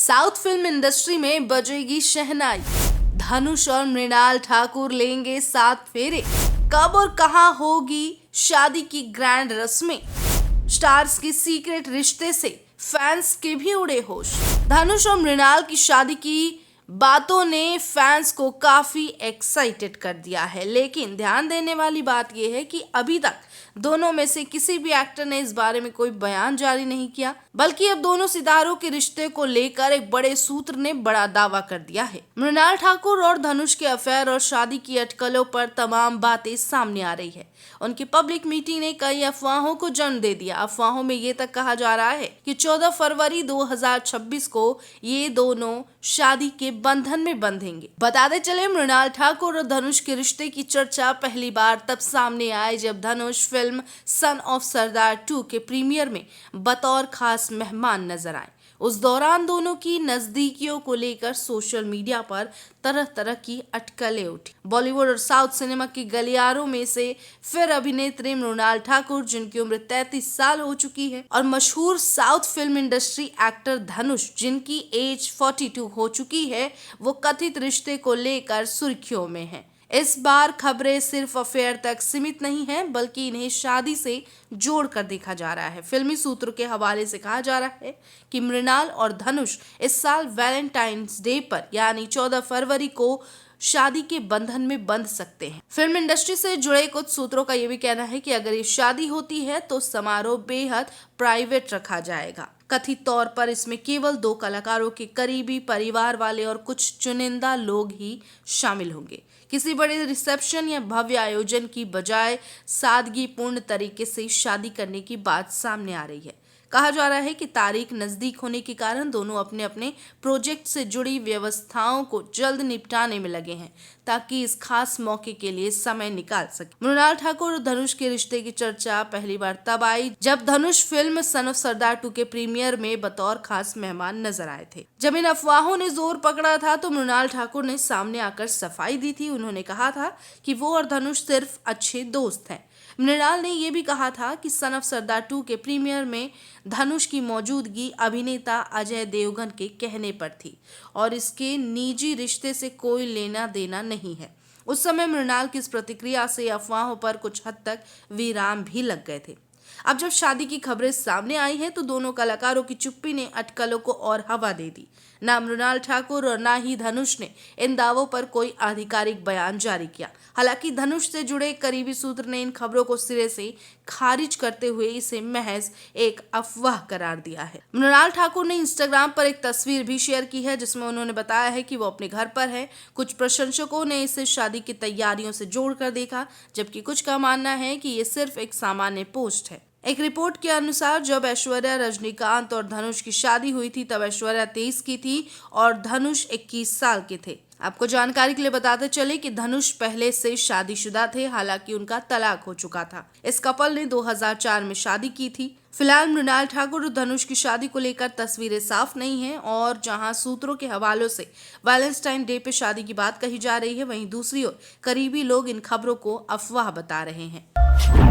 South film industry में बजेगी शहनाई। धनुष और मृणाल ठाकुर लेंगे 7 फेरे। कब और कहां होगी शादी की ग्रैंड रस्में। स्टार्स की सीक्रेट रिश्ते से फैंस के भी उड़े होश। धनुष और मृणाल की शादी की बातों ने फैंस को काफी एक्साइटेड कर दिया है, लेकिन ध्यान देने वाली बात यह है कि अभी तक दोनों में से किसी भी एक्टर ने इस बारे में कोई बयान जारी नहीं किया, बल्कि अब दोनों सितारों के रिश्ते को लेकर एक बड़े सूत्र ने बड़ा दावा कर दिया है। मृणाल ठाकुर और धनुष के अफेयर और शादी की अटकलों पर तमाम बातें सामने आ रही है। उनकी पब्लिक मीटिंग ने कई अफवाहों को जन्म दे दिया। अफवाहों में ये तक कहा जा रहा है कि 14 फरवरी 2026 को ये दोनों शादी के बंधन में बंधेंगे। बताते चले, मृणाल ठाकुर और धनुष के रिश्ते की चर्चा पहली बार तब सामने आई जब धनुष फिल्म सन ऑफ सरदार 2 के प्रीमियर में बतौर खास मेहमान नजर आए। उस दौरान दोनों की नजदीकियों को लेकर सोशल मीडिया पर तरह तरह की अटकलें उठी। बॉलीवुड और साउथ सिनेमा के गलियारों में से फिर अभिनेत्री मृणाल ठाकुर, जिनकी उम्र 33 साल हो चुकी है, और मशहूर साउथ फिल्म इंडस्ट्री एक्टर धनुष, जिनकी एज 42 हो चुकी है, वो कथित रिश्ते को लेकर सुर्खियों में हैं। इस बार खबरें सिर्फ अफेयर तक सीमित नहीं हैं, बल्कि इन्हें शादी से जोड़कर देखा जा रहा है। फिल्मी सूत्रों के हवाले से कहा जा रहा है कि मृणाल और धनुष इस साल वैलेंटाइंस डे पर यानी 14 फरवरी को शादी के बंधन में बंध सकते हैं। फिल्म इंडस्ट्री से जुड़े कुछ सूत्रों का यह भी कहना है कि अगर ये शादी होती है तो समारोह बेहद प्राइवेट रखा जाएगा। कथित तौर पर इसमें केवल 2 कलाकारों के करीबी परिवार वाले और कुछ चुनिंदा लोग ही शामिल होंगे। किसी बड़े रिसेप्शन या भव्य आयोजन की बजाय सादगीपूर्ण तरीके से शादी करने की बात सामने आ रही है। कहा जा रहा है कि तारीख नजदीक होने के कारण दोनों अपने अपने प्रोजेक्ट से जुड़ी व्यवस्थाओं को जल्द निपटाने में लगे हैं, ताकि इस खास मौके के लिए समय निकाल सके। मृणाल ठाकुर और धनुष के रिश्ते की चर्चा पहली बार तब आई जब धनुष फिल्म सन ऑफ सरदार 2 के प्रीमियर में बतौर खास मेहमान नजर आए थे। जब इन अफवाहों ने जोर पकड़ा था तो मृणाल ठाकुर ने सामने आकर सफाई दी थी। उन्होंने कहा था कि वो और धनुष सिर्फ अच्छे दोस्त हैं। मृणाल ने यह भी कहा था कि सन ऑफ सरदार 2 के प्रीमियर में धनुष की मौजूदगी अभिनेता अजय देवगन के कहने पर थी और इसके निजी रिश्ते से कोई लेना देना नहीं है। उस समय मृणाल की इस प्रतिक्रिया से अफवाहों पर कुछ हद तक विराम भी लग गए थे। अब जब शादी की खबरें सामने आई हैं तो दोनों कलाकारों की चुप्पी ने अटकलों को और हवा दे दी। ना मृणाल ठाकुर और ना ही धनुष ने इन दावों पर कोई आधिकारिक बयान जारी किया। हालांकि धनुष से जुड़े करीबी सूत्र ने इन खबरों को सिरे से खारिज करते हुए इसे महज एक अफवाह करार दिया है। मृणाल ठाकुर ने इंस्टाग्राम पर एक तस्वीर भी शेयर की है जिसमें उन्होंने बताया है कि वो अपने घर पर है। कुछ प्रशंसकों ने इसे शादी की तैयारियों से जोड़कर देखा, जबकि कुछ का मानना है कि ये सिर्फ एक सामान्य पोस्ट है। एक रिपोर्ट के अनुसार जब ऐश्वर्या, रजनीकांत और धनुष की शादी हुई थी तब ऐश्वर्या 23 की थी और धनुष 21 साल के थे। आपको जानकारी के लिए बताते चले कि धनुष पहले से शादीशुदा थे, हालांकि उनका तलाक हो चुका था। इस कपल ने 2004 में शादी की थी। फिलहाल मृणाल ठाकुर और धनुष की शादी को लेकर तस्वीरें साफ नहीं हैं और जहां सूत्रों के हवालों से वैलेंटाइन डे पे शादी की बात कही जा रही है, वहीं दूसरी ओर करीबी लोग इन खबरों को अफवाह बता रहे हैं।